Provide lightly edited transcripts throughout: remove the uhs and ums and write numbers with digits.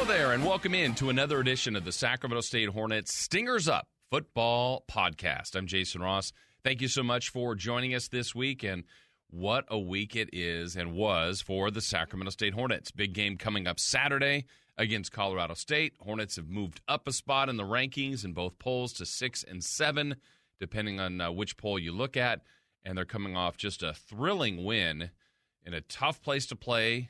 there, and welcome in to another edition of the Sacramento State Hornets Stingers Up Football Podcast. I'm Jason Ross. Thank you so much for joining us this week, and what a week it is and was for the Sacramento State Hornets. Big game coming up Saturday against Colorado State. Hornets have moved up a spot in the rankings in both polls to 6 and 7, depending on which poll you look at, and they're coming off just a thrilling win in a tough place to play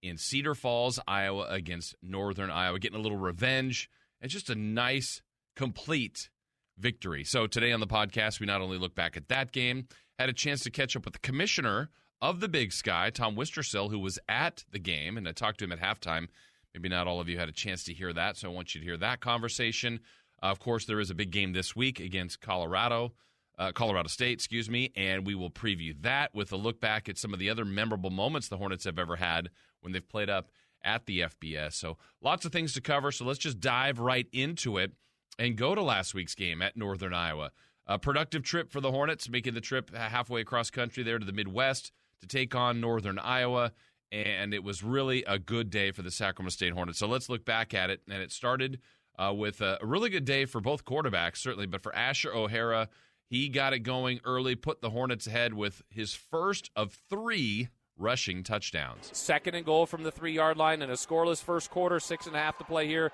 in Cedar Falls, Iowa, against Northern Iowa, getting a little revenge, and just a nice, complete victory. So today on the podcast, we not only look back at that game, had a chance to catch up with the commissioner of the Big Sky, Tom Wistrcill, who was at the game, and I talked to him at halftime. Maybe not all of you had a chance to hear that, so I want you to hear that conversation. Of course, there is a big game this week against Colorado State, and we will preview that with a look back at some of the other memorable moments the Hornets have ever had when they've played up at the FBS. So lots of things to cover, so let's just dive right into it and go to last week's game at Northern Iowa. A productive trip for the Hornets, making the trip halfway across country there to the Midwest to take on Northern Iowa, and it was really a good day for the Sacramento State Hornets. So let's look back at it, and it started with a really good day for both quarterbacks, certainly, but for Asher O'Hara, he got it going early, put the Hornets ahead with his first of 3 rushing touchdowns. 2nd and goal from the 3-yard line in a scoreless first quarter, 6.5 to play here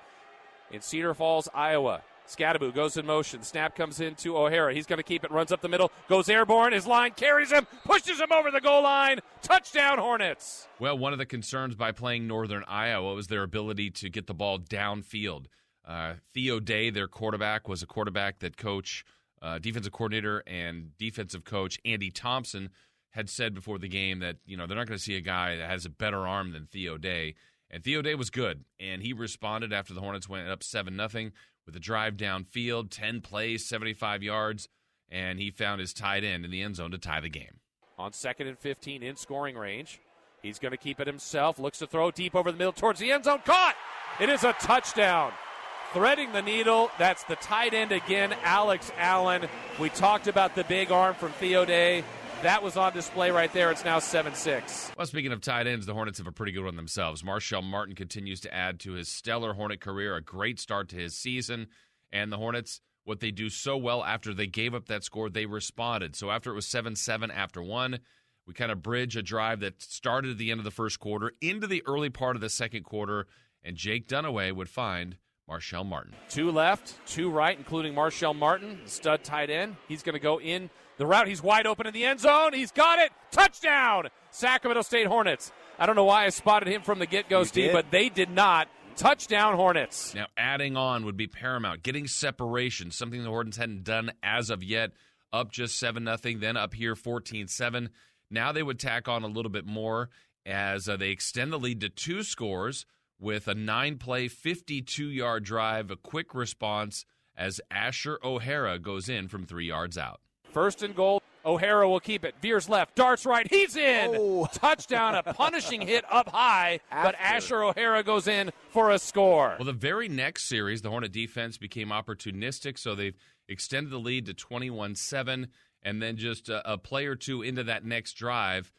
in Cedar Falls, Iowa. Scadaboo goes in motion. Snap comes into O'Hara. He's going to keep it, runs up the middle, goes airborne. His line carries him, pushes him over the goal line. Touchdown, Hornets. Well, one of the concerns by playing Northern Iowa was their ability to get the ball downfield. Theo Day, their quarterback, was a quarterback that defensive coordinator and defensive coach Andy Thompson had said before the game that, they're not going to see a guy that has a better arm than Theo Day. And Theo Day was good, and he responded after the Hornets went up 7-0 with a drive downfield, 10 plays, 75 yards, and he found his tight end in the end zone to tie the game. On 2nd and 15 in scoring range, he's going to keep it himself, looks to throw deep over the middle towards the end zone, caught! It is a touchdown. Threading the needle, that's the tight end again, Alex Allen. We talked about the big arm from Theo Day. That was on display right there. It's now 7-6. Well, speaking of tight ends, the Hornets have a pretty good one themselves. Marshall Martin continues to add to his stellar Hornet career, a great start to his season. And the Hornets, what they do so well after they gave up that score, they responded. So after it was 7-7 after 1, we kind of bridge a drive that started at the end of the first quarter into the early part of the second quarter, and Jake Dunaway would find Marshall Martin. 2 left, 2 right, including Marshall Martin, stud tight end. He's going to go in the route. He's wide open in the end zone. He's got it. Touchdown, Sacramento State Hornets. I don't know why I spotted him from the get-go, Steve, but they did not. Touchdown, Hornets. Now, adding on would be paramount. Getting separation, something the Hornets hadn't done as of yet. Up just 7-0, then up here 14-7. Now they would tack on a little bit more as they extend the lead to 2 scores with a 9-play, 52-yard drive, a quick response as Asher O'Hara goes in from 3 yards out. 1st and goal. O'Hara will keep it. Veers left, darts right. He's in. Touchdown, a punishing hit up high, but Asher O'Hara goes in for a score. Well, the very next series, the Hornet defense became opportunistic, so they've extended the lead to 21-7, and then just a play or two into that next drive,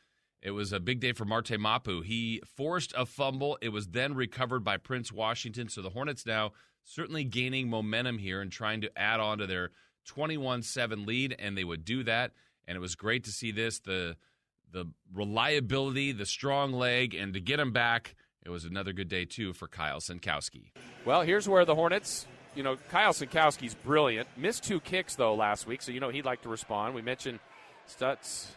it was a big day for Marte Mapu. He forced a fumble. It was then recovered by Prince Washington, so the Hornets now certainly gaining momentum here and trying to add on to their 21-7 lead, and they would do that. And it was great to see this, the reliability, the strong leg, and to get him back, it was another good day, too, for Kyle Sinkowski. Well, here's where the Hornets, Kyle Sinkowski's brilliant. Missed 2 kicks, though, last week, so he'd like to respond. We mentioned Stutz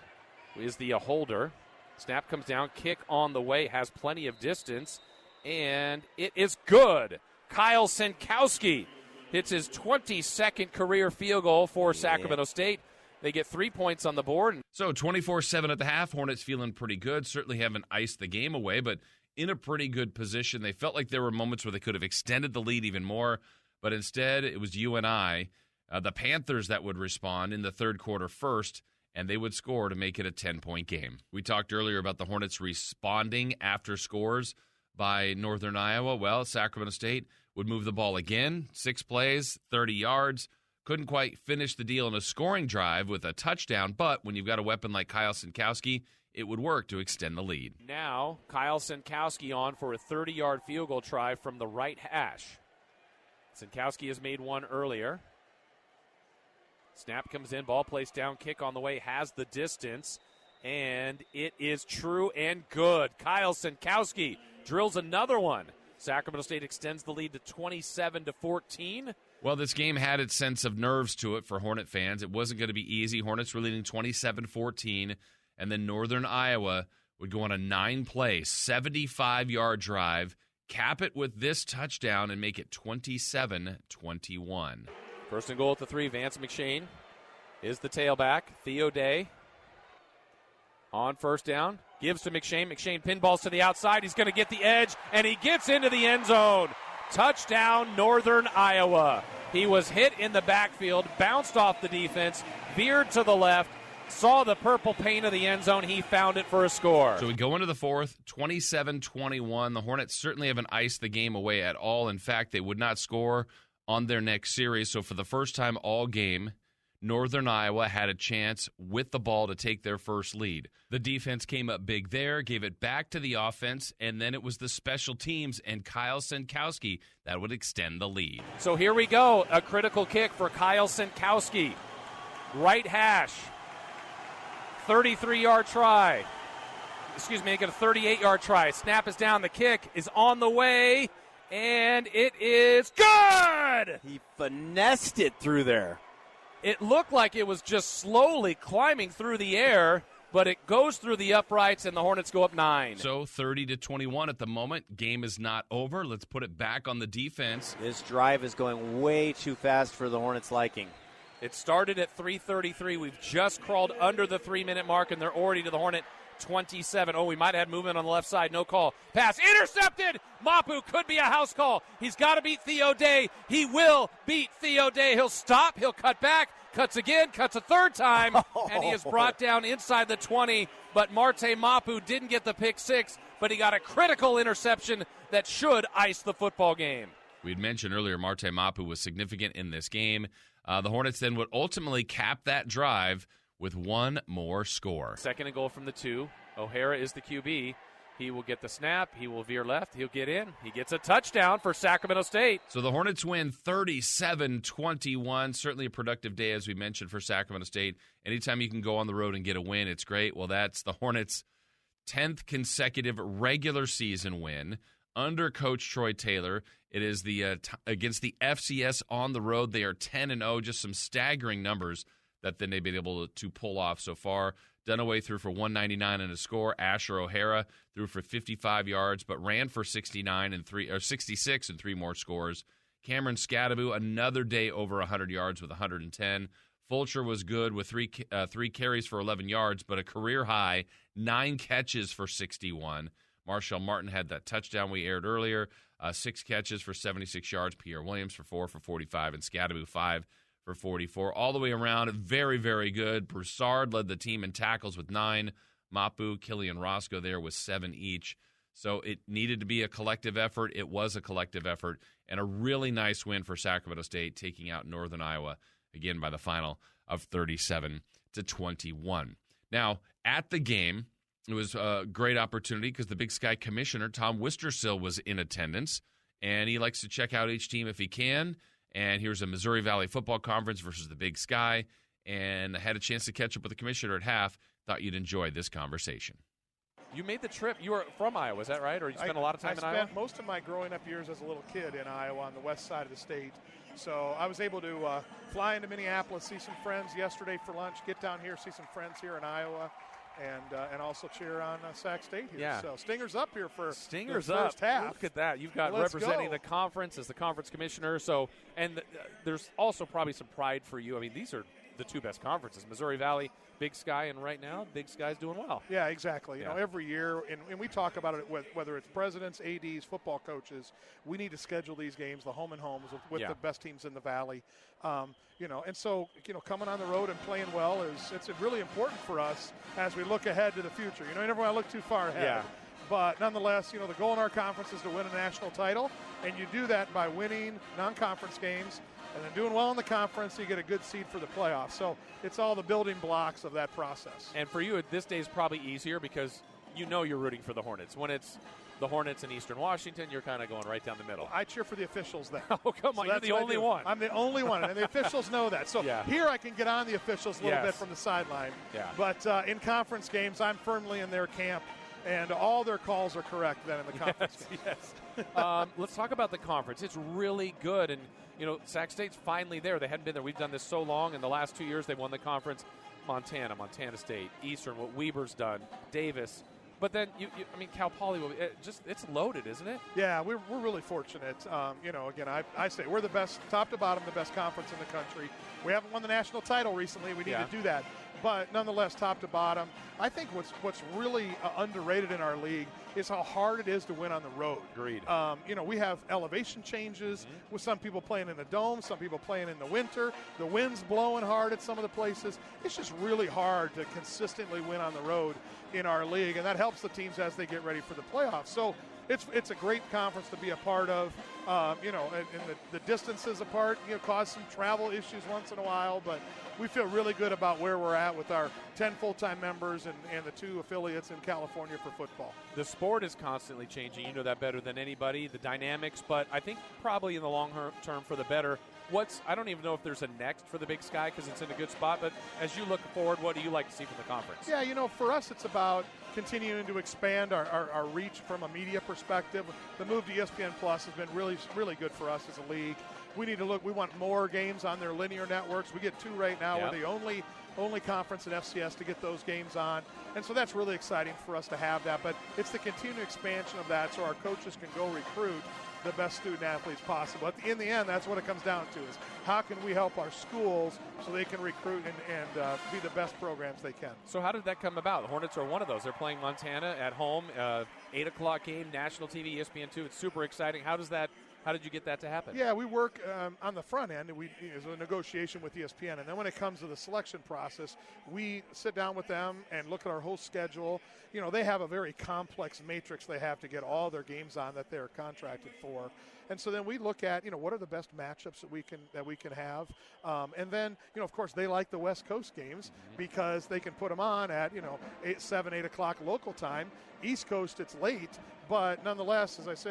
is the holder. Snap comes down, kick on the way, has plenty of distance, and it is good. Kyle Sinkowski hits his 22nd career field goal for Sacramento State. They get 3 points on the board. So 24-7 at the half. Hornets feeling pretty good. Certainly haven't iced the game away, but in a pretty good position. They felt like there were moments where they could have extended the lead even more, but instead it was you and I, the Panthers, that would respond in the third quarter first, and they would score to make it a 10-point game. We talked earlier about the Hornets responding after scores by Northern Iowa. Well, Sacramento State would move the ball again, 6 plays, 30 yards. Couldn't quite finish the deal in a scoring drive with a touchdown, but when you've got a weapon like Kyle Sinkowski, it would work to extend the lead. Now, Kyle Sinkowski on for a 30-yard field goal try from the right hash. Sinkowski has made one earlier. Snap comes in, ball placed down, kick on the way, has the distance, and it is true and good. Kyle Sinkowski drills another one. Sacramento State extends the lead to 27-14. Well, this game had its sense of nerves to it for Hornet fans. It wasn't going to be easy. Hornets were leading 27-14, and then Northern Iowa would go on a 9-play, 75-yard drive, cap it with this touchdown, and make it 27-21. First and goal at the 3. Vance McShane is the tailback. Theo Day on first down. Gives to McShane. McShane pinballs to the outside. He's going to get the edge, and he gets into the end zone. Touchdown, Northern Iowa. He was hit in the backfield, bounced off the defense, veered to the left, saw the purple paint of the end zone. He found it for a score. So we go into the fourth, 27-21. The Hornets certainly haven't iced the game away at all. In fact, they would not score on their next series. So for the first time all game, Northern Iowa had a chance with the ball to take their first lead. The defense came up big there, gave it back to the offense, and then it was the special teams and Kyle Sinkowski that would extend the lead. So here we go, a critical kick for Kyle Sinkowski. Right hash, 33-yard try. Make it a 38-yard try. Snap is down, the kick is on the way, and it is good! He finessed it through there. It looked like it was just slowly climbing through the air, but it goes through the uprights, and the Hornets go up 9. So 30-21 at the moment. Game is not over. Let's put it back on the defense. This drive is going way too fast for the Hornets' liking. It started at 3:33. We've just crawled under the 3-minute mark, and they're already to the Hornet 27. Oh, we might have had movement on the left side. No call. Pass intercepted. Mapu could be a house call. He's got to beat Theo Day. He will beat Theo Day. He'll stop. He'll cut back. Cuts again. Cuts a third time. And he is brought down inside the 20. But Marte Mapu didn't get the pick six, but he got a critical interception that should ice the football game. We had mentioned earlier Marte Mapu was significant in this game. The Hornets then would ultimately cap that drive with one more score. Second and goal from the 2. O'Hara is the QB. He will get the snap. He will veer left. He'll get in. He gets a touchdown for Sacramento State. So the Hornets win 37-21. Certainly a productive day, as we mentioned, for Sacramento State. Anytime you can go on the road and get a win, it's great. Well, that's the Hornets' 10th consecutive regular season win under Coach Troy Taylor. It is the against the FCS on the road. They are 10-0, just some staggering numbers that then they've been able to pull off so far. Dunaway threw for 199 and a score. Asher O'Hara threw for 55 yards, but ran for 66 and 3 more scores. Cameron Scadaboo, another day over 100 yards with 110. Fulcher was good with three carries for 11 yards, but a career high 9 catches for 61. Marshall Martin had that touchdown we aired earlier. 6 catches for 76 yards. Pierre Williams for 4 for 45, and Scadaboo 5 for 44. All the way around, very, very good. Broussard led the team in tackles with 9. Mapu, Killian Roscoe there with 7 each. So it needed to be a collective effort. It was a collective effort, and a really nice win for Sacramento State, taking out Northern Iowa, again, by the final of 37-21. Now, at the game, it was a great opportunity because the Big Sky commissioner, Tom Wistrcill, was in attendance, and he likes to check out each team if he can. And here's a Missouri Valley Football Conference versus the Big Sky, and I had a chance to catch up with the commissioner at half. Thought you'd enjoy this conversation. You made the trip. You were from Iowa, is that right? Or you spent a lot of time in Iowa? I spent most of my growing up years as a little kid in Iowa on the west side of the state. So I was able to fly into Minneapolis, see some friends yesterday for lunch, get down here, see some friends here in Iowa, and also cheer on Sac State here. Yeah. So Stingers up here for Stingers the first half. Look at that. You've got Let's representing go. the conference as the conference commissioner. So, and there's also probably some pride for you. I mean, these are the 2 best conferences, Missouri Valley, Big Sky, and right now, Big Sky's doing well. Yeah, exactly. You Yeah. know, every year, and we talk about it, whether it's presidents, ADs, football coaches, we need to schedule these games, the home and homes, with Yeah. the best teams in the Valley. You know, and so, you know, coming on the road and playing well it's really important for us as we look ahead to the future. You know, you never want to look too far ahead. Yeah. But nonetheless, you know, the goal in our conference is to win a national title, and you do that by winning non-conference games and then doing well in the conference, so you get a good seed for the playoffs. So it's all the building blocks of that process. And for you, this day is probably easier because you're rooting for the Hornets. When it's the Hornets in Eastern Washington, you're kind of going right down the middle. I cheer for the officials then. Oh, come on. So You're the only one. I'm the only one, and the officials know that. So here I can get on the officials a little bit from the sideline. Yeah. But in conference games, I'm firmly in their camp, and all their calls are correct then in the conference games. Yes. Let's talk about the conference. It's really good, and, Sac State's finally there. They hadn't been there. We've done this so long. In the last 2 years, they've won the conference. Montana State, Eastern, what Weber's done, Davis. But then, Cal Poly, it's loaded, isn't it? Yeah, we're really fortunate. Again, I say we're the best, top to bottom, the best conference in the country. We haven't won the national title recently. We need to do that. But nonetheless, top to bottom, I think what's really underrated in our league is how hard it is to win on the road. Agreed. We have elevation changes with some people playing in the dome, some people playing in the winter. The wind's blowing hard at some of the places. It's just really hard to consistently win on the road in our league, and that helps the teams as they get ready for the playoffs. So it's a great conference to be a part of. And the distances apart, cause some travel issues once in a while, but we feel really good about where we're at with our 10 full-time members and the 2 affiliates in California for football. The sport is constantly changing. You know that better than anybody, the dynamics, but I think probably in the long term for the better. I don't even know if there's a next for the Big Sky because it's in a good spot, but as you look forward, what do you like to see from the conference? Yeah, for us it's about continuing to expand our reach from a media perspective. The move to ESPN Plus has been really, really good for us as a league. We need to we want more games on their linear networks. We get 2 right now. We're the only conference in FCS to get those games on. And so that's really exciting for us to have that. But it's the continued expansion of that so our coaches can go recruit the best student athletes possible. In the end, that's what it comes down to is how can we help our schools so they can recruit and be the best programs they can. So how did that come about? The Hornets are one of those.'re playing Montana at home, 8 o'clock game, national TV, ESPN2. It's super exciting. How did you get that to happen? Yeah, we work on the front end. There's a negotiation with ESPN. And then when it comes to the selection process, we sit down with them and look at our whole schedule. They have a very complex matrix they have to get all their games on that they're contracted for. And so then we look at, what are the best matchups that we can have. And then, of course, they like the West Coast games because they can put them on at, 7, 8 o'clock local time. East Coast, it's late. But nonetheless, as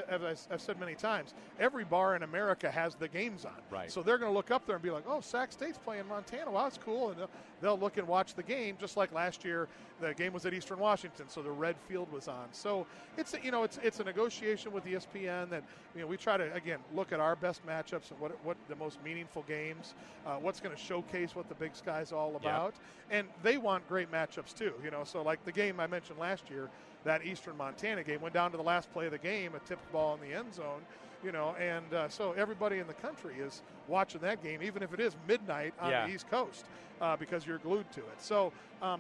I've said many times, every bar in America has the games on. Right. So they're going to look up there and be like, "Oh, Sac State's playing Montana. Wow, that's cool." And they'll look and watch the game, just like last year. The game was at Eastern Washington, so the red field was on. So it's a negotiation with ESPN that we try to again look at our best matchups and what the most meaningful games, what's going to showcase what the Big Sky is all about, and they want great matchups too. So like the game I mentioned last year. That Eastern Montana game went down to the last play of the game, a tipped ball in the end zone, and so everybody in the country is watching that game, even if it is midnight on the East Coast, because you're glued to it. So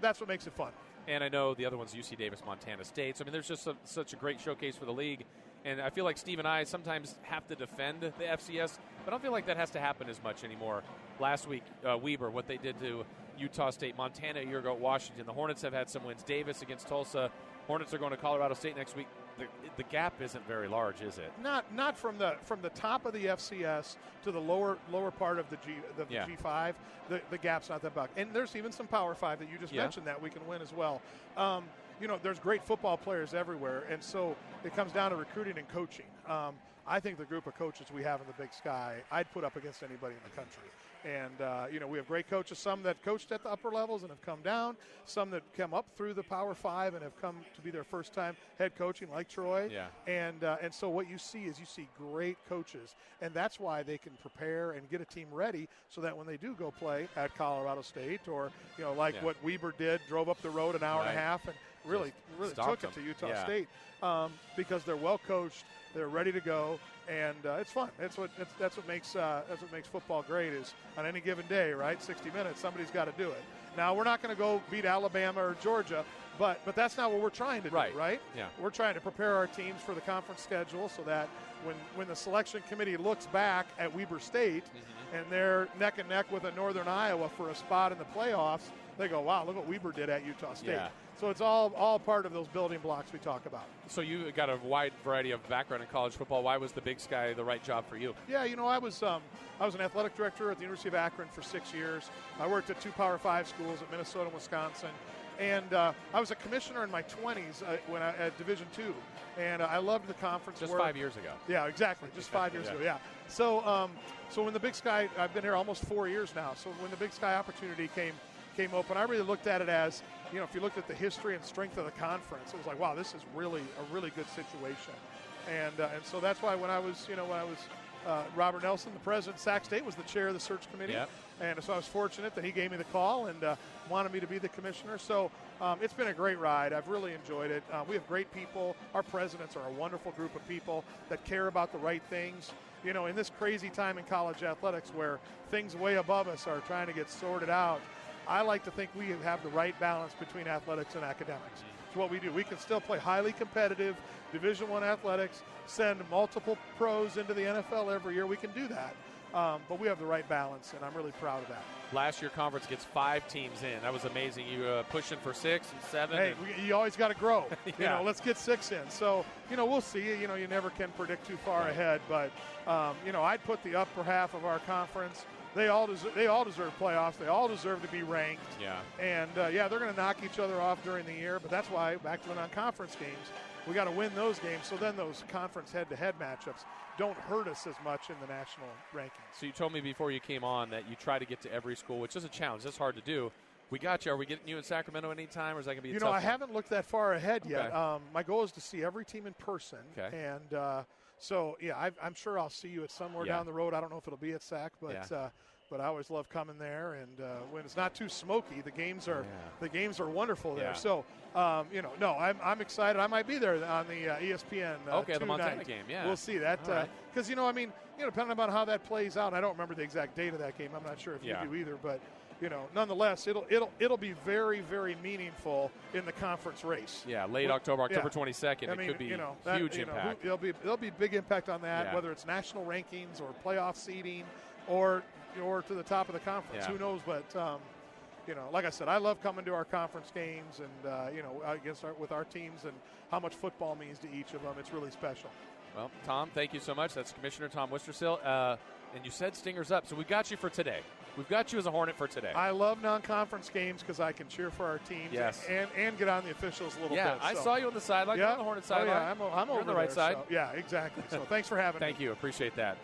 that's what makes it fun. And I know the other one's UC Davis, Montana State. So, there's just such a great showcase for the league. And I feel like Steve and I sometimes have to defend the FCS, but I don't feel like that has to happen as much anymore. Last week, Weber, what they did to Utah State, Montana a year ago, Washington. The Hornets have had some wins. Davis against Tulsa. Hornets are going to Colorado State next week. The gap isn't very large, is it? Not from the top of the FCS to the lower part of the G5. The gap's not that big. And there's even some Power 5 that you just mentioned that we can win as well. There's great football players everywhere, and so it comes down to recruiting and coaching. I think the group of coaches we have in the Big Sky, I'd put up against anybody in the country. And, we have great coaches, some that coached at the upper levels and have come down, some that come up through the Power 5 and have come to be their first time head coaching like Troy. Yeah. And so what you see great coaches, and that's why they can prepare and get a team ready so that when they do go play at Colorado State or, what Weber did, drove up the road an hour and a half and really took it to Utah State because they're well coached, they're ready to go. And it's fun. That's what makes football great. Is on any given day, right? 60 minutes, somebody's got to do it. Now we're not going to go beat Alabama or Georgia, but that's not what we're trying to do, right? Yeah. We're trying to prepare our teams for the conference schedule so that when the selection committee looks back at Weber State and they're neck and neck with a Northern Iowa for a spot in the playoffs, they go, wow, look what Weber did at Utah State. Yeah. So it's all part of those building blocks we talk about. So you got a wide variety of background in college football. Why was the Big Sky the right job for you? Yeah, I was an athletic director at the University of Akron for 6 years. I worked at 2 Power 5 schools at Minnesota and Wisconsin. And I was a commissioner in my 20s when I at Division II, and I loved the conference. Just work. 5 years ago. Yeah, exactly. Just 5 years ago. Yeah. So when the Big Sky, I've been here almost 4 years now. So when the Big Sky opportunity came open, I really looked at it as, if you looked at the history and strength of the conference, it was like, wow, this is really a really good situation. And so that's why when I was Robert Nelson, the president, Sac State was the chair of the search committee. Yep. And so I was fortunate that he gave me the call and wanted me to be the commissioner. So it's been a great ride. I've really enjoyed it. We have great people. Our presidents are a wonderful group of people that care about the right things. In this crazy time in college athletics where things way above us are trying to get sorted out, I like to think we have the right balance between athletics and academics. It's what we do. We can still play highly competitive Division I athletics, send multiple pros into the NFL every year. We can do that. But we have the right balance, and I'm really proud of that. Last year, conference gets 5 teams in. That was amazing. You pushing for 6 and 7. Hey, you always got to grow. Yeah. Let's get 6 in. So, we'll see. You never can predict too far ahead. But, I'd put the upper half of our conference. They all deserve playoffs. They all deserve to be ranked. Yeah. And, they're going to knock each other off during the year. But that's why, back to the non-conference games, we got to win those games. So then those conference head-to-head matchups don't hurt us as much in the national rankings. So you told me before you came on that you try to get to every school, which is a challenge. That's hard to do. We got you. Are we getting you in Sacramento anytime, or is that going to be a tough one? haven't looked that far ahead yet. Okay. My goal is to see every team in person. Okay. And I'm sure I'll see you at somewhere down the road. I don't know if it'll be at Sac, but I always love coming there. And when it's not too smoky, the games are wonderful there. Yeah. So, I'm excited. I might be there on the ESPN the Montana night. game, yeah. We'll see that. Because, depending on how that plays out, and I don't remember the exact date of that game. I'm not sure if you do either. But, nonetheless, it'll be very, very meaningful in the conference race. Yeah, late October 22nd. It could be huge impact. There'll be big impact on that, whether it's national rankings or playoff seeding or to the top of the conference. Yeah. Who knows? But like I said, I love coming to our conference games and with our teams and how much football means to each of them. It's really special. Well, Tom, thank you so much. That's Commissioner Tom Wistrcill. And you said Stingers up, so we've got you for today. We've got you as a Hornet for today. I love non-conference games because I can cheer for our teams and get on the officials a little bit. Yeah, I saw you on the sideline. You're on the Hornet sideline. I'm over on the right side. So, yeah, exactly. So thanks for having me. Thank you. Appreciate that.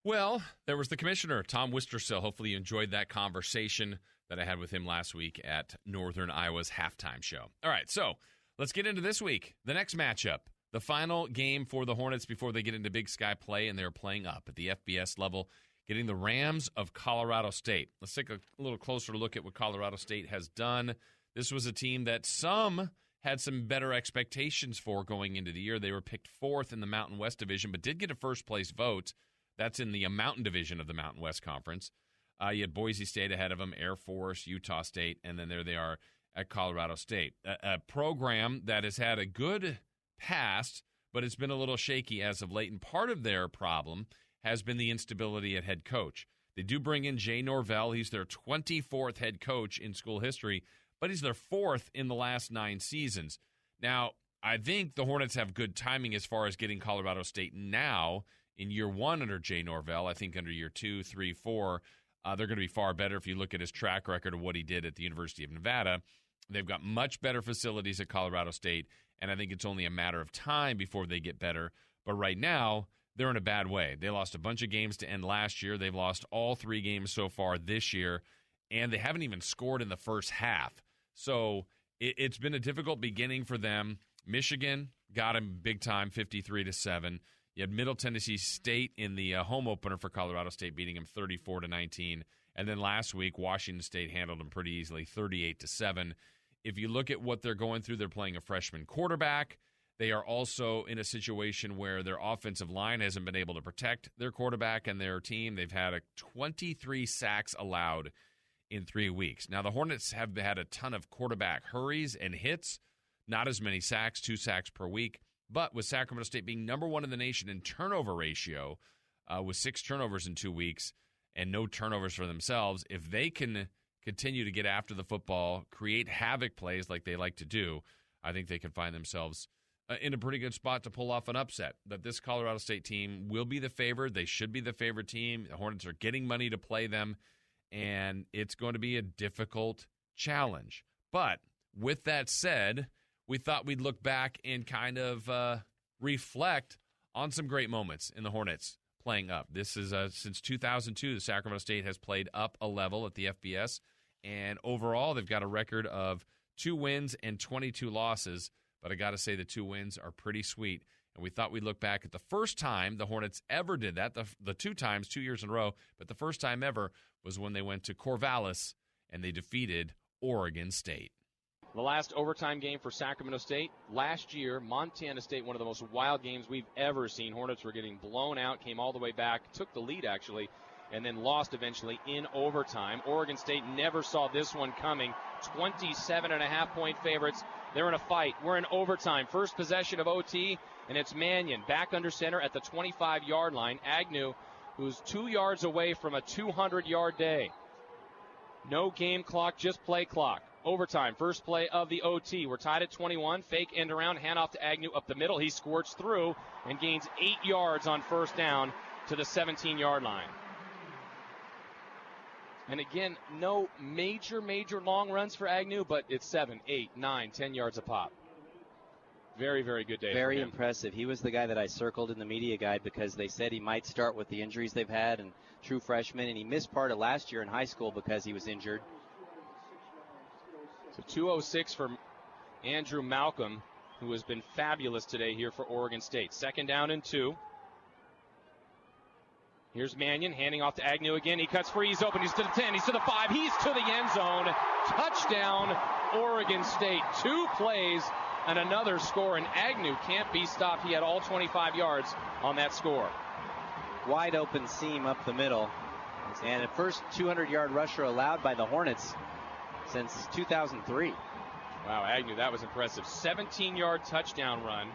Well, there was the commissioner, Tom Wistrcill. Hopefully you enjoyed that conversation that I had with him last week at Northern Iowa's halftime show. All right, so let's get into this week. The next matchup, the final game for the Hornets before they get into Big Sky play, and they're playing up at the FBS level, getting the Rams of Colorado State. Let's take a little closer look at what Colorado State has done. This was a team that some had some better expectations for going into the year. They were picked 4th in the Mountain West Division, but did get a first-place vote. That's in the Mountain Division of the Mountain West Conference. You had Boise State ahead of them, Air Force, Utah State, and then there they are at Colorado State. A program that has had a good past, but it's been a little shaky as of late. And part of their problem has been the instability at head coach. They do bring in Jay Norvell. He's their 24th head coach in school history, but he's their 4th in the last 9 seasons. Now, I think the Hornets have good timing as far as getting Colorado State now in year 1 under Jay Norvell. I think under year 2, 3, 4, they're going to be far better if you look at his track record of what he did at the University of Nevada. They've got much better facilities at Colorado State, and I think it's only a matter of time before they get better. But right now, they're in a bad way. They lost a bunch of games to end last year. They've lost all 3 games so far this year, and they haven't even scored in the first half. So it's been a difficult beginning for them. Michigan got him big time, 53-7. You had Middle Tennessee State in the home opener for Colorado State, beating them 34-19. And then last week, Washington State handled them pretty easily, 38-7. If you look at what they're going through, they're playing a freshman quarterback. They are also in a situation where their offensive line hasn't been able to protect their quarterback and their team. They've had 23 sacks allowed in 3 weeks. Now, the Hornets have had a ton of quarterback hurries and hits, not as many sacks, 2 sacks per week. But with Sacramento State being number one in the nation in turnover ratio, with 6 turnovers in 2 weeks and no turnovers for themselves, if they can continue to get after the football, create havoc plays like they like to do, I think they can find themselves in a pretty good spot to pull off an upset. That this Colorado State team will be the favored. They should be the favorite team. The Hornets are getting money to play them, and it's going to be a difficult challenge. But with that said, we thought we'd look back and kind of reflect on some great moments in the Hornets playing up. This is since 2002, the Sacramento State has played up a level at the FBS, and overall they've got a record of 2 wins and 22 losses, but I got to say the 2 wins are pretty sweet. And we thought we'd look back at the first time the Hornets ever did that, the 2 times, 2 years in a row, but the first time ever was when they went to Corvallis and they defeated Oregon State. The last overtime game for Sacramento State. Last year, Montana State, one of the most wild games we've ever seen. Hornets were getting blown out, came all the way back, took the lead actually, and then lost eventually in overtime. Oregon State never saw this one coming. 27.5-point favorites. They're in a fight. We're in overtime. First possession of OT, and it's Mannion back under center at the 25-yard line. Agnew, who's 2 yards away from a 200-yard day. No game clock, just play clock. Overtime, first play of the OT. We're tied at 21. Fake end around, handoff to Agnew up the middle. He squirts through and gains 8 yards on first down to the 17-yard line. And again, no major long runs for Agnew, but it's 7, 8, 9, 10 yards a pop. Very, very good day. Very impressive. He was the guy that I circled in the media guide because they said he might start with the injuries they've had, and true freshman, and he missed part of last year in high school because he was injured. So 2:06 for Andrew Malcolm, who has been fabulous today here for Oregon State. 2nd down and 2. Here's Mannion handing off to Agnew again. He cuts free. He's open. He's to the 10. He's to the 5. He's to the end zone. Touchdown, Oregon State. 2 plays and another score, and Agnew can't be stopped. He had all 25 yards on that score. Wide open seam up the middle. And the first 200-yard rusher allowed by the Hornets since 2003. Wow, Agnew, that was impressive. 17-yard touchdown run.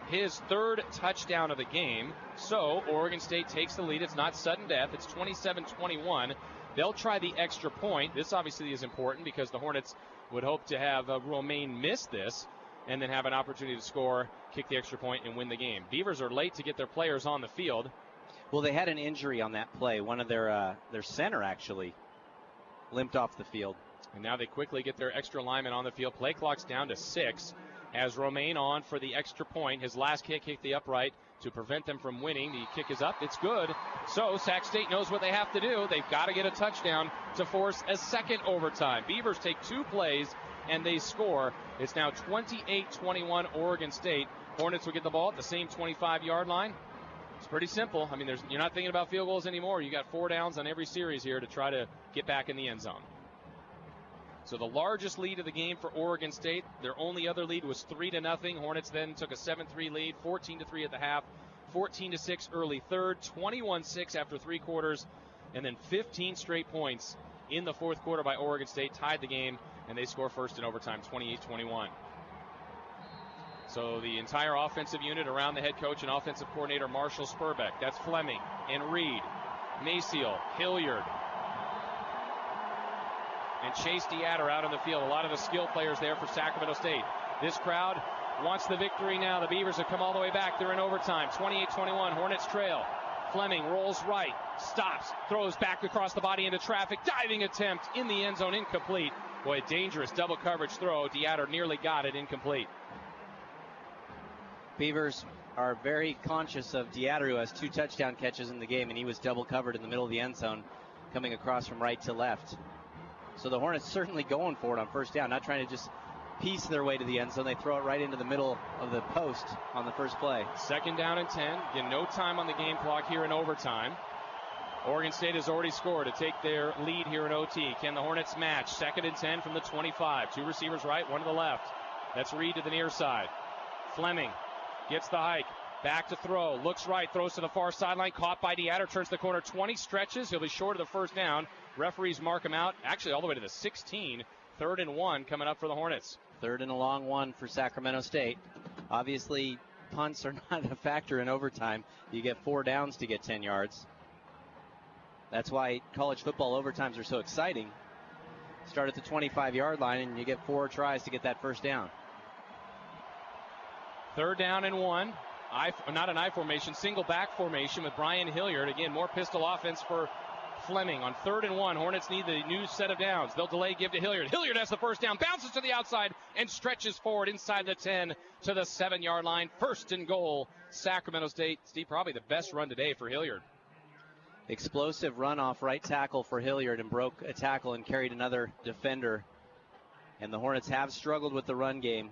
His 3rd touchdown of the game. So Oregon State takes the lead. It's not sudden death. It's 27-21. They'll try the extra point. This obviously is important because the Hornets would hope to have Romaine miss this and then have an opportunity to score, kick the extra point, and win the game. Beavers are late to get their players on the field. Well, they had an injury on that play. One of their center actually limped off the field. And now they quickly get their extra lineman on the field. Play clock's down to 6. As Romaine on for the extra point. His last kick hit the upright to prevent them from winning. The kick is up. It's good. So Sac State knows what they have to do. They've got to get a touchdown to force a second overtime. Beavers take 2 plays, and they score. It's now 28-21 Oregon State. Hornets will get the ball at the same 25-yard line. It's pretty simple. I mean, you're not thinking about field goals anymore. You got 4 downs on every series here to try to get back in the end zone. So the largest lead of the game for Oregon State. Their only other lead was 3-0. Hornets then took a 7-3 lead, 14-3 at the half, 14-6 early third, 21-6 after 3 quarters, and then 15 straight points in the 4th quarter by Oregon State. Tied the game, and they score first in overtime, 28-21. So the entire offensive unit around the head coach and offensive coordinator Marshall Spurbeck. That's Fleming and Reed, Maciel, Hilliard, and Chase Deatter out on the field. A lot of the skill players there for Sacramento State. This crowd wants the victory now. The Beavers have come all the way back. They're in overtime. 28-21. Hornets trail. Fleming rolls right, stops, throws back across the body into traffic. Diving attempt in the end zone, incomplete. Boy, dangerous double coverage throw. Deatter nearly got it, incomplete. Beavers are very conscious of Deatter, who has 2 touchdown catches in the game, and he was double covered in the middle of the end zone, coming across from right to left. So the Hornets certainly going for it on first down, not trying to just piece their way to the end zone. They throw it right into the middle of the post on the first play. 2nd down and 10. Again, no time on the game clock here in overtime. Oregon State has already scored to take their lead here in OT. Can the Hornets match? 2nd and 10 from the 25. 2 receivers right, 1 to the left. That's Reed to the near side. Fleming gets the hike. Back to throw. Looks right. Throws to the far sideline. Caught by Deatter. Turns the corner. 20 stretches. He'll be short of the first down. Referees mark him out. Actually, all the way to the 16. 3rd and 1 coming up for the Hornets. 3rd and a long one for Sacramento State. Obviously, punts are not a factor in overtime. You get 4 downs to get 10 yards. That's why college football overtimes are so exciting. Start at the 25-yard line, and you get 4 tries to get that first down. 3rd down and 1. Not an I formation, single back formation with Brian Hilliard. Again, more pistol offense for Fleming. On 3rd and 1, Hornets need the new set of downs. They'll delay, give to Hilliard. Hilliard has the first down, bounces to the outside, and stretches forward inside the 10 to the 7-yard line. 1st and goal, Sacramento State. Steve, probably the best run today for Hilliard. Explosive run off right tackle for Hilliard and broke a tackle and carried another defender. And the Hornets have struggled with the run game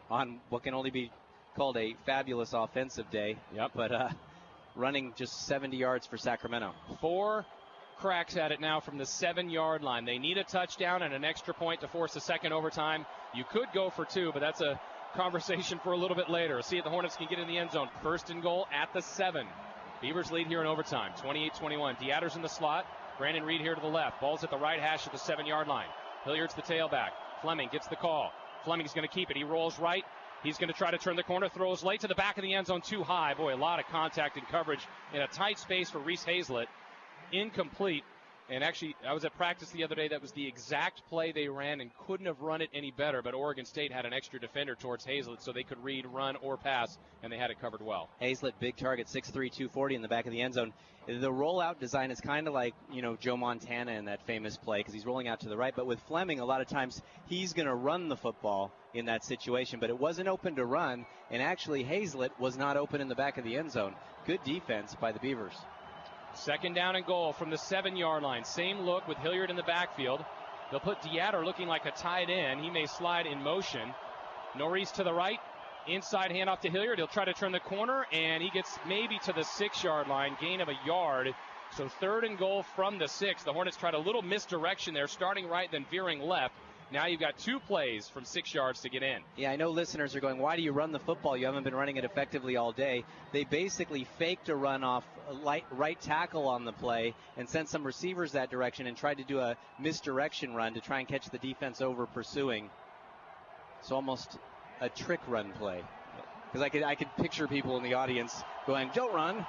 on what can only be called a fabulous offensive day. Yep. But running just 70 yards for Sacramento. 4 cracks at it now from the 7-yard line. They need a touchdown and an extra point to force a second overtime. You could go for 2, but that's a conversation for a little bit later. See if the Hornets can get in the end zone. 1st and goal at the 7. Beavers lead here in overtime, 28-21. DeAtter's in the slot. Brandon Reed here to the left. Ball's at the right hash of the 7-yard line. Hilliard's the tailback. Fleming gets the call. Fleming's going to keep it. He rolls right. He's going to try to turn the corner, throws late to the back of the end zone, too high. Boy, a lot of contact and coverage in a tight space for Reese Hazlett. Incomplete. And actually, I was at practice the other day. That was the exact play they ran and couldn't have run it any better. But Oregon State had an extra defender towards Hazlett so they could read, run, or pass, and they had it covered well. Hazlett, big target, 6'3", 240 in the back of the end zone. The rollout design is kind of like, Joe Montana in that famous play because he's rolling out to the right. But with Fleming, a lot of times he's going to run the football in that situation. But it wasn't open to run, and actually Hazlett was not open in the back of the end zone. Good defense by the Beavers. 2nd down and goal from the 7-yard line. Same look with Hilliard in the backfield. They'll put DeAtter looking like a tight end. He may slide in motion. Norris to the right. Inside handoff to Hilliard. He'll try to turn the corner, and he gets maybe to the 6-yard line. Gain of a yard. So 3rd and goal from the 6. The Hornets tried a little misdirection there, starting right, then veering left. Now you've got 2 plays from 6 yards to get in. Yeah, I know listeners are going, why do you run the football? You haven't been running it effectively all day. They basically faked a run off right tackle on the play and sent some receivers that direction and tried to do a misdirection run to try and catch the defense over pursuing. So almost a trick run play. Because I could picture people in the audience going, don't run.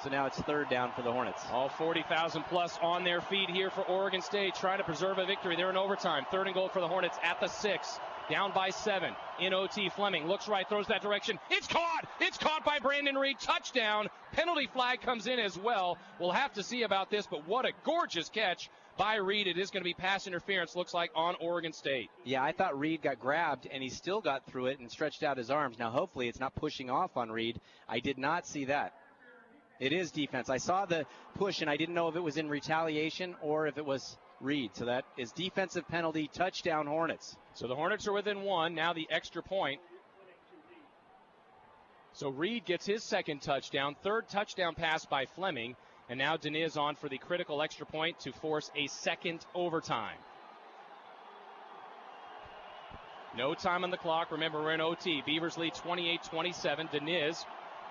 So now it's 3rd down for the Hornets. All 40,000 plus on their feet here for Oregon State, trying to preserve a victory. They're in overtime. 3rd and goal for the Hornets at the 6. Down by 7. In OT, Fleming looks right, throws that direction. It's caught! It's caught by Brandon Reed. Touchdown. Penalty flag comes in as well. We'll have to see about this, but what a gorgeous catch by Reed. It is going to be pass interference, looks like, on Oregon State. Yeah, I thought Reed got grabbed, and he still got through it and stretched out his arms. Now, hopefully it's not pushing off on Reed. I did not see that. It is defense. I saw the push, and I didn't know if it was in retaliation or if it was Reed. So that is defensive penalty, touchdown Hornets. So the Hornets are within 1. Now the extra point. So Reed gets his 2nd touchdown. 3rd touchdown pass by Fleming. And now Deniz on for the critical extra point to force a 2nd overtime. No time on the clock. Remember, we're in OT. Beavers lead 28-27. Deniz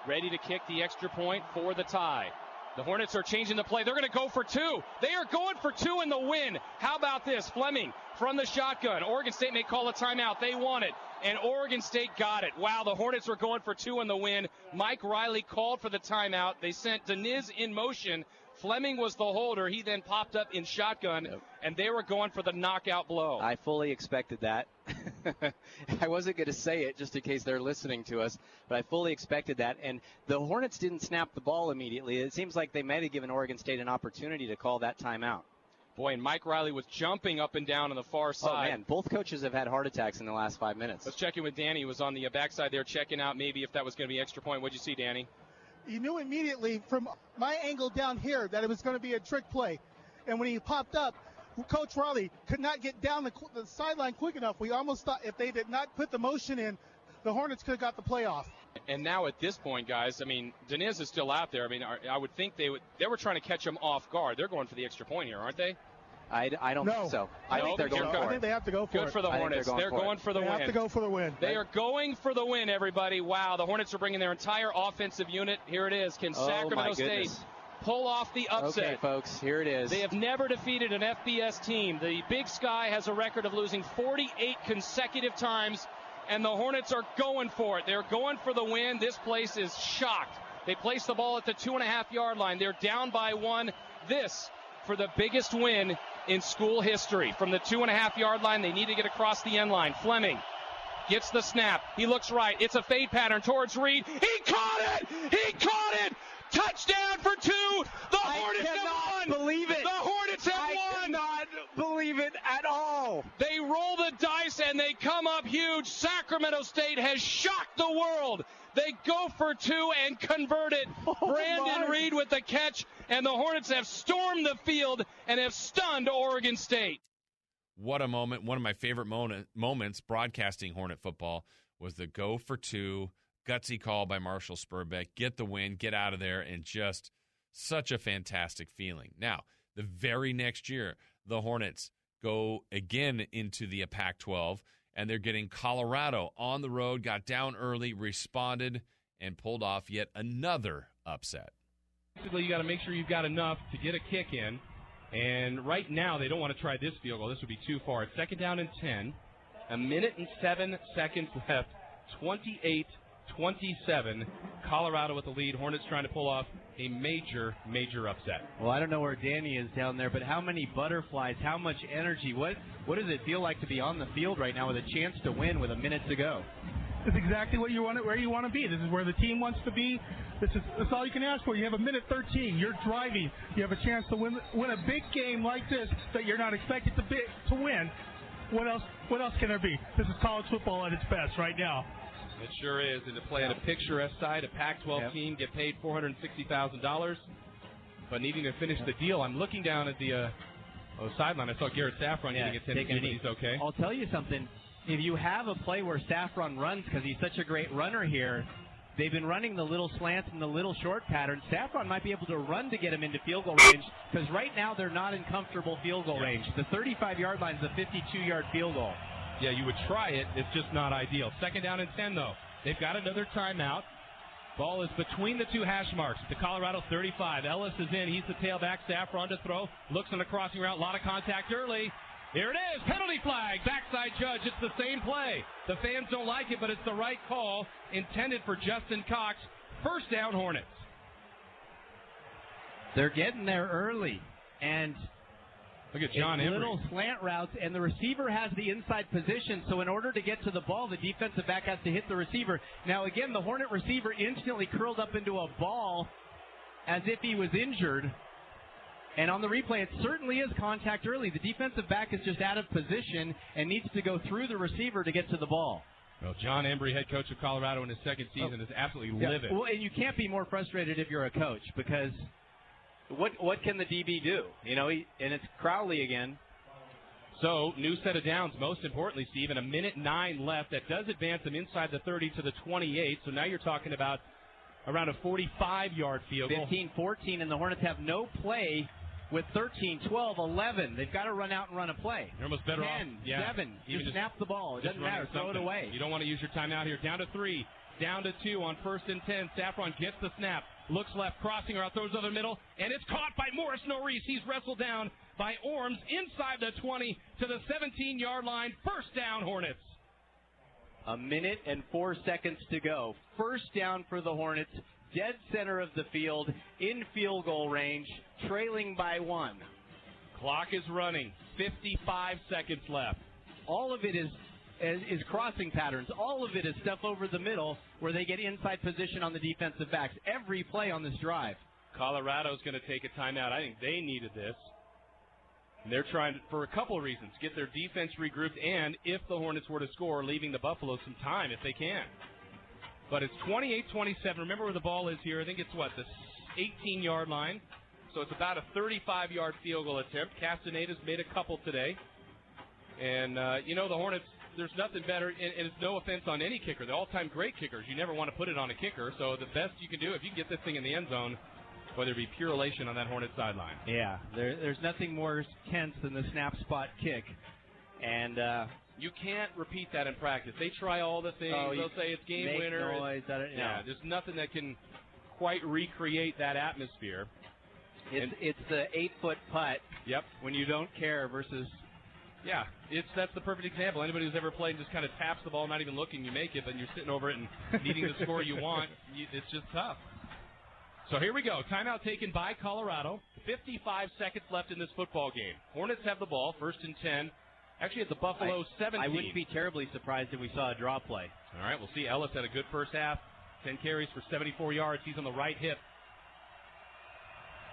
ready to kick the extra point for the tie. The Hornets are changing the play. They're going to go for 2. They are going for 2 in the win. How about this? Fleming from the shotgun. Oregon State may call a timeout. They want it. And Oregon State got it. Wow, the Hornets were going for 2 in the win. Mike Riley called for the timeout. They sent Deniz in motion. Fleming was the holder. He then popped up in shotgun, and they were going for the knockout blow. I fully expected that. I wasn't going to say it just in case they're listening to us, but I fully expected that. And the Hornets didn't snap the ball immediately. It seems like they might have given Oregon State an opportunity to call that timeout. Boy, and Mike Riley was jumping up and down on the far side. Oh, man, both coaches have had heart attacks in the last 5 minutes. Let's check in with Danny, who was on the backside there checking out maybe if that was going to be extra point. What'd you see, Danny? You knew immediately from my angle down here that it was going to be a trick play. And when he popped up, Coach Riley could not get down the sideline quick enough. We almost thought if they did not put the motion in, the Hornets could have got the play off. And now at this point, guys, I mean, Deniz is still out there. I mean, I would think they were trying to catch him off guard. They're going for the extra point here, aren't they? I don't think so. I think they're going for it. I think they have to go for it. Good for the Hornets. They're going for the win. They have to go for the win. They are going for the win, everybody. Wow, the Hornets are bringing their entire offensive unit. Here it is. Can Sacramento State pull off the upset? Okay, folks, here it is. They have never defeated an FBS team. The Big Sky has a record of losing 48 consecutive times, and the Hornets are going for it. They're going for the win. This place is shocked. They place the ball at the 2.5-yard line. They're down by 1. This for the biggest win in school history. From the 2.5-yard line, they need to get across the end line. Fleming gets the snap. He looks right. It's a fade pattern towards Reed. He caught it! He caught it! Touchdown for 2. The Hornets have won. Believe it. The Hornets have won. I cannot believe it at all. They roll the dice and they come up huge. Sacramento State has shocked the world. They go for 2 and convert it. Brandon Reed with the catch, and the Hornets have stormed the field and have stunned Oregon State. What a moment. One of my favorite moments broadcasting Hornet football was the go for 2, gutsy call by Marshall Spurbeck, get the win, get out of there, and just such a fantastic feeling. Now, the very next year, the Hornets go again into the Pac-12, and they're getting Colorado on the road, got down early, responded, and pulled off yet another upset. Basically, you got to make sure you've got enough to get a kick in. And right now, they don't want to try this field goal. This would be too far. It's 2nd down and 10. 1:07 left. 28-27. Colorado with the lead. Hornets trying to pull off a major, major upset. Well, I don't know where Danny is down there, but how many butterflies, how much energy, what does it feel like to be on the field right now with a chance to win with a minute to go? It's exactly what you want, where you want to be. This is where the team wants to be. That's all you can ask for. You have 1:13. You're driving. You have a chance to win a big game like this that you're not expected to win. What else can there be? This is college football at its best right now. It sure is. And to play on a picturesque side, a Pac-12 team, get paid $460,000, but needing to finish the deal. I'm looking down at the sideline. I saw Garrett Saffron getting attended, but he's okay. I'll tell you something. If you have a play where Saffron runs because he's such a great runner here, they've been running the little slants and the little short patterns. Saffron might be able to run to get him into field goal range because right now they're not in comfortable field goal range. The 35-yard line is a 52-yard field goal. Yeah, you would try it. It's just not ideal. 2nd down and 10, though. They've got another timeout. Ball is between the 2 hash marks. The Colorado 35. Ellis is in. He's the tailback. Saffron to throw. Looks on the crossing route. A lot of contact early. Here it is. Penalty flag. Backside judge. It's the same play. The fans don't like it, but it's the right call. Intended for Justin Cox. 1st down, Hornets. They're getting there early. And look at John Embry. Little slant routes, and the receiver has the inside position, so in order to get to the ball, the defensive back has to hit the receiver. Now, again, the Hornet receiver instantly curled up into a ball as if he was injured. And on the replay, it certainly is contact early. The defensive back is just out of position and needs to go through the receiver to get to the ball. Well, John Embry, head coach of Colorado in his 2nd season, is absolutely livid. Well, and you can't be more frustrated if you're a coach because what can the DB do? You know, and it's Crowley again. So, new set of downs, most importantly, Steve, and 1:09 left. That does advance them inside the 30 to the 28. So now you're talking about around a 45-yard field goal. 15-14, and the Hornets have no play with 13, 12, 11. They've got to run out and run a play. You're almost better 10, off. 7. Just snap the ball. It doesn't matter. Throw it away. You don't want to use your timeout here. Down to 3. Down to 2 on 1st and 10. Saffron gets the snap. Looks left, crossing route, throws over the middle, and it's caught by Morris Norris. He's wrestled down by Orms inside the 20 to the 17-yard line. 1st down, Hornets. 1:04 to go. 1st down for the Hornets. Dead center of the field, in field goal range, trailing by 1. Clock is running. 55 seconds left. All of it is crossing patterns. All of it is stuff over the middle where they get inside position on the defensive backs. Every play on this drive. Colorado's going to take a timeout. I think they needed this. And they're trying to, for a couple of reasons, get their defense regrouped and, if the Hornets were to score, leaving the Buffaloes some time if they can. But it's 28-27. Remember where the ball is here. I think it's, the 18-yard line. So it's about a 35-yard field goal attempt. Castaneda's made a couple today. And, the Hornets, there's nothing better, and it's no offense on any kicker. They're all-time great kickers. You never want to put it on a kicker. So the best you can do, if you can get this thing in the end zone, whether it be pure elation on that Hornet sideline. Yeah, there's nothing more tense than the snap spot kick. And you can't repeat that in practice. They try all the things. They'll say it's game winner. Noise, there's nothing that can quite recreate that atmosphere. It's the 8-foot putt. Yep. When you don't care versus Yeah, that's the perfect example. Anybody who's ever played and just kind of taps the ball, not even looking, you make it, but you're sitting over it and needing the score you want. It's just tough. So here we go. Timeout taken by Colorado. 55 seconds left in this football game. Hornets have the ball, 1st and 10. Actually, at the Buffalo 17. I wouldn't be terribly surprised if we saw a draw play. All right, we'll see. Ellis had a good first half. 10 carries for 74 yards. He's on the right hip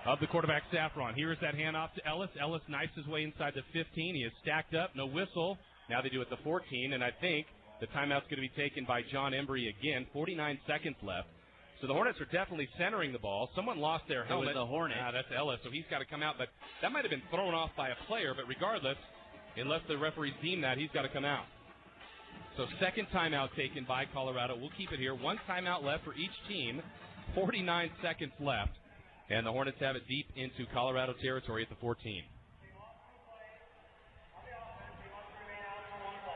of the quarterback, Saffron. Here is that handoff to Ellis. Ellis knifes his way inside the 15. He is stacked up. No whistle. Now they do it the 14, and I think the timeout's going to be taken by John Embry again. 49 seconds left. So the Hornets are definitely centering the ball. Someone lost their helmet. It was the Hornet. That's Ellis, so he's got to come out. But that might have been thrown off by a player, but regardless, unless the referees deem that, he's got to come out. So second timeout taken by Colorado. We'll keep it here. One timeout left for each team. 49 seconds left. And the Hornets have it deep into Colorado territory at the 14.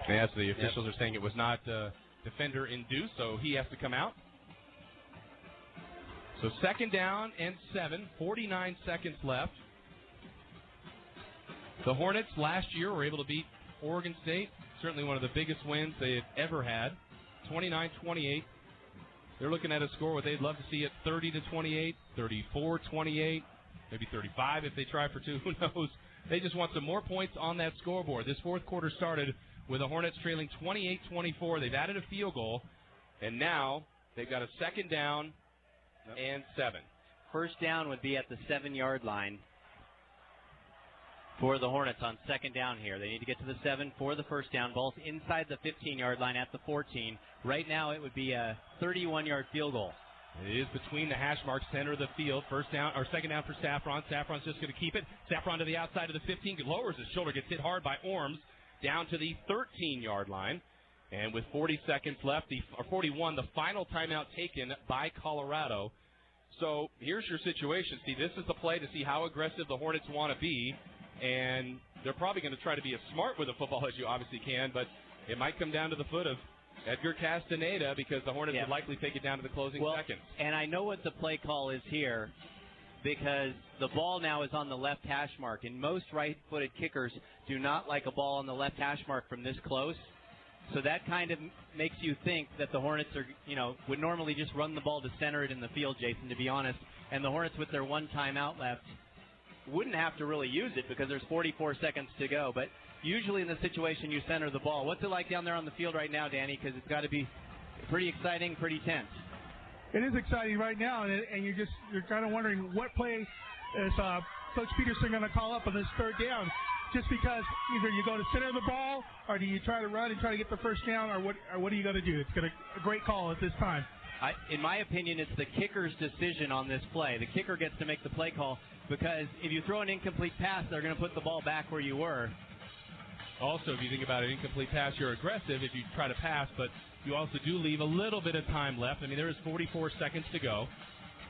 Yes, the officials are saying it was not defender-induced, so he has to come out. So second down and 7, 49 seconds left. The Hornets last year were able to beat Oregon State, certainly one of the biggest wins they had ever had, 29-28. They're looking at a score where they'd love to see it 30-28, 34-28, maybe 35 if they try for 2. Who knows? They just want some more points on that scoreboard. This fourth quarter started with the Hornets trailing 28-24. They've added a field goal, and now they've got a second down and 7. First down would be at the 7-yard line for the Hornets on second down here. They need to get to the 7 for the first down. Ball's inside the 15-yard line at the 14. Right now it would be a 31-yard field goal. It is between the hash marks, center of the field. First down or second down for Saffron. Saffron's just going to keep it. Saffron to the outside of the 15. Lowers his shoulder, gets hit hard by Orms down to the 13-yard line. And with 40 seconds left, or 41, the final timeout taken by Colorado. So here's your situation. See, this is the play to see how aggressive the Hornets want to be. And they're probably going to try to be as smart with the football as you obviously can, but it might come down to the foot of Edgar Castaneda because the Hornets would likely take it down to the closing seconds. And I know what the play call is here because the ball now is on the left hash mark, and most right-footed kickers do not like a ball on the left hash mark from this close. So that kind of makes you think that the Hornets are, would normally just run the ball to center it in the field, Jason, to be honest. And the Hornets, with their one timeout left, wouldn't have to really use it because there's 44 seconds to go. But usually in the situation, you center the ball. What's it like down there on the field right now, Danny? Because it's got to be pretty exciting, pretty tense. It is exciting right now, and you're kind of wondering what play is Coach Peterson going to call up on this third down. Just because either you go to center the ball or do you try to run and try to get the first down, or what are you going to do? It's a great call at this time. In my opinion, it's the kicker's decision on this play. The kicker gets to make the play call because if you throw an incomplete pass, they're going to put the ball back where you were. Also, if you think about an incomplete pass, you're aggressive if you try to pass, but you also do leave a little bit of time left. I mean, there is 44 seconds to go.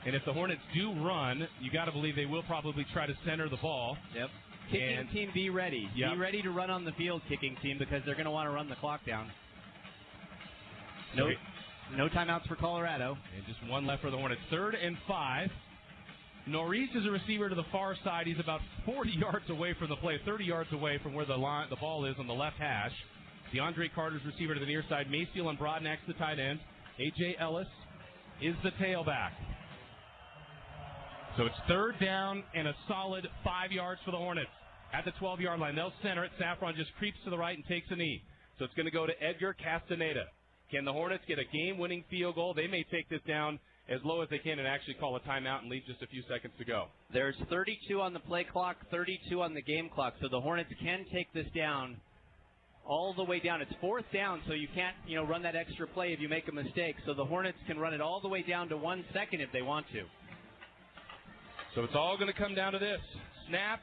And if the Hornets do run, you got to believe they will probably try to center the ball. Yep. Kicking team, be ready. Yep. Be ready to run on the field, kicking team, because they're going to want to run the clock down. No timeouts for Colorado. And just one left for the Hornets. 3rd and 5. Norris is a receiver to the far side. He's about 40 yards away from the play, 30 yards away from where the ball is on the left hash. DeAndre Carter's receiver to the near side. Mayfield and Broadnax the tight end. A.J. Ellis is the tailback. So it's 3rd down and a solid 5 yards for the Hornets. At the 12-yard line, they'll center it. Saffron just creeps to the right and takes a knee. So it's going to go to Edgar Castaneda. Can the Hornets get a game-winning field goal? They may take this down as low as they can and actually call a timeout and leave just a few seconds to go. There's 32 on the play clock, 32 on the game clock, so the Hornets can take this down all the way down. It's 4th down, so you can't, run that extra play if you make a mistake. So the Hornets can run it all the way down to 1 second if they want to. So it's all going to come down to this. Snap,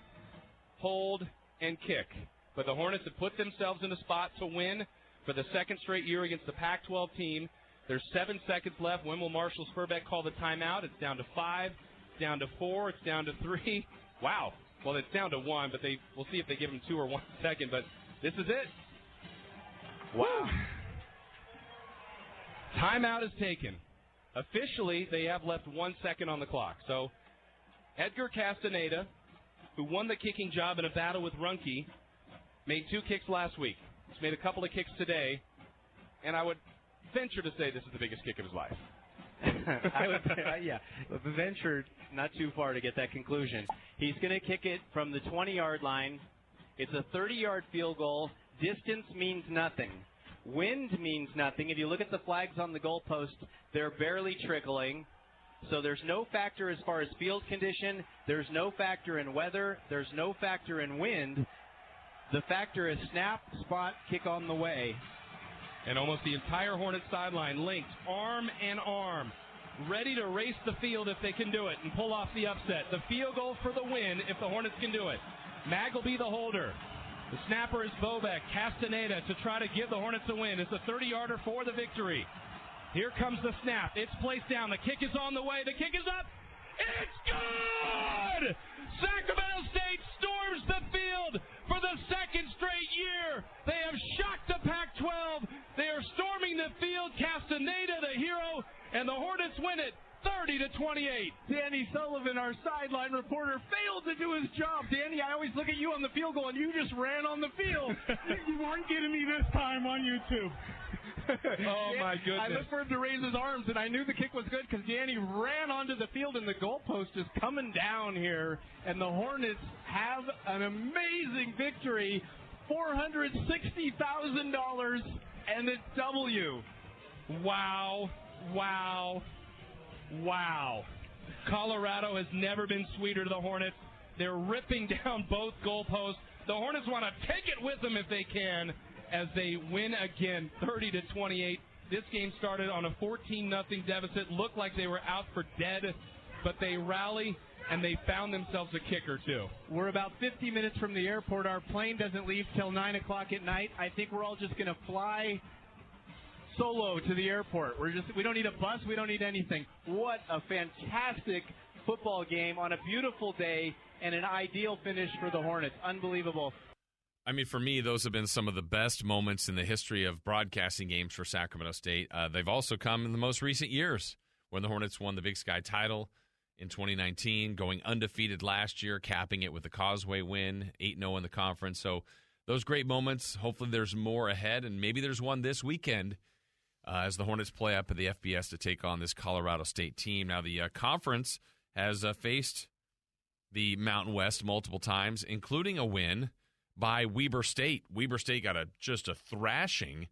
hold, and kick. But the Hornets have put themselves in a spot to win for the second straight year against the Pac-12 team. There's 7 seconds left. When will Marshall Spurbeck call the timeout? It's down to 5. It's down to 4. It's down to 3. Wow. Well, it's down to 1, but we'll see if they give him 2 or 1 second. But this is it. Wow. Timeout is taken. Officially, they have left 1 second on the clock. So Edgar Castaneda, who won the kicking job in a battle with Runke, Made 2 kicks last week. He's made a couple of kicks today, and I would venture to say this is the biggest kick of his life. I would venture not too far to get that conclusion. He's going to kick it from the 20-yard line. It's a 30-yard field goal. Distance means nothing. Wind means nothing. If you look at the flags on the goalpost, they're barely trickling. So there's no factor as far as field condition. There's no factor in weather. There's no factor in wind. The factor is snap, spot, kick on the way. And almost the entire Hornets sideline linked arm in arm, ready to race the field if they can do it and pull off the upset. The field goal for the win if the Hornets can do it. Mag will be the holder. The snapper is Bobek. Castaneda to try to give the Hornets a win. It's a 30-yarder for the victory. Here comes the snap. It's placed down. The kick is on the way. The kick is up. It's good! Sacramento State storms the field for the second straight year. They have shocked the Pac-12. They are storming the field. Castaneda, the hero, and the Hornets win it 30-28. Danny Sullivan, our sideline reporter, failed to do his job. Danny, I always look at you on the field goal, and you just ran on the field. You weren't getting me this time on YouTube. Oh, my goodness. I looked for him to raise his arms, and I knew the kick was good because Danny ran onto the field, and the goalpost is coming down here. And the Hornets have an amazing victory, $460,000, and it's W. Wow, wow, wow. Colorado has never been sweeter to the Hornets. They're ripping down both goalposts. The Hornets want to take it with them if they can, as they win again, 30-28. This game started on a 14-0 deficit. Looked like they were out for dead, but they rally, and they found themselves a kicker, too. We're about 50 minutes from the airport. Our plane doesn't leave till 9 o'clock at night. I think we're all just going to fly solo to the airport. We don't need a bus. We don't need anything. What a fantastic football game on a beautiful day and an ideal finish for the Hornets. Unbelievable. I mean, for me, those have been some of the best moments in the history of broadcasting games for Sacramento State. They've also come in the most recent years when the Hornets won the Big Sky title in 2019, going undefeated last year, capping it with the Causeway win, 8-0 in the conference. So those great moments, hopefully there's more ahead, and maybe there's one this weekend as the Hornets play up at the FBS to take on this Colorado State team. Now, the conference has faced the Mountain West multiple times, including a win by Weber State. Weber State got just a thrashing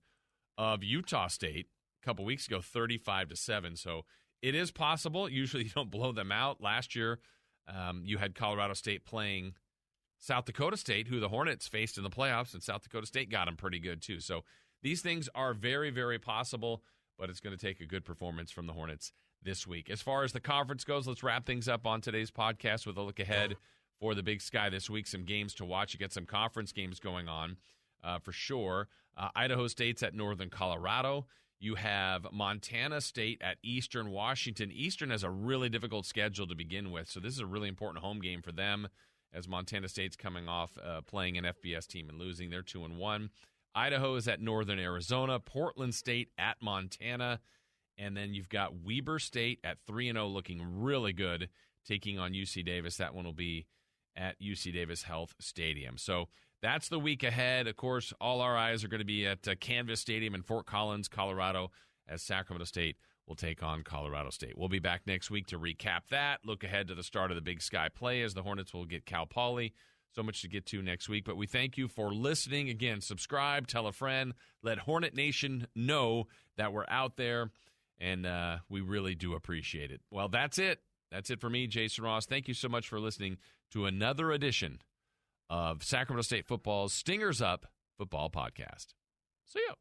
of Utah State a couple weeks ago, 35-7. So it is possible. Usually you don't blow them out. Last year, you had Colorado State playing South Dakota State, who the Hornets faced in the playoffs, and South Dakota State got them pretty good too. So these things are very, very possible, but it's going to take a good performance from the Hornets this week. As far as the conference goes, let's wrap things up on today's podcast with a look ahead for the Big Sky this week. Some games to watch. You get some conference games going on for sure. Idaho State's at Northern Colorado. You have Montana State at Eastern Washington. Eastern has a really difficult schedule to begin with, so this is a really important home game for them as Montana State's coming off playing an FBS team and losing. They're 2-1. Idaho is at Northern Arizona. Portland State at Montana. And then you've got Weber State at 3-0 looking really good, taking on UC Davis. That one will be at UC Davis Health Stadium. So that's the week ahead. Of course, all our eyes are going to be at Canvas Stadium in Fort Collins, Colorado, as Sacramento State will take on Colorado State. We'll be back next week to recap that, look ahead to the start of the Big Sky play as the Hornets will get Cal Poly. So much to get to next week. But we thank you for listening. Again, subscribe, tell a friend, let Hornet Nation know that we're out there, and we really do appreciate it. Well, that's it. That's it for me, Jason Ross. Thank you so much for listening to another edition of Sacramento State Football's Stingers Up Football Podcast. See you.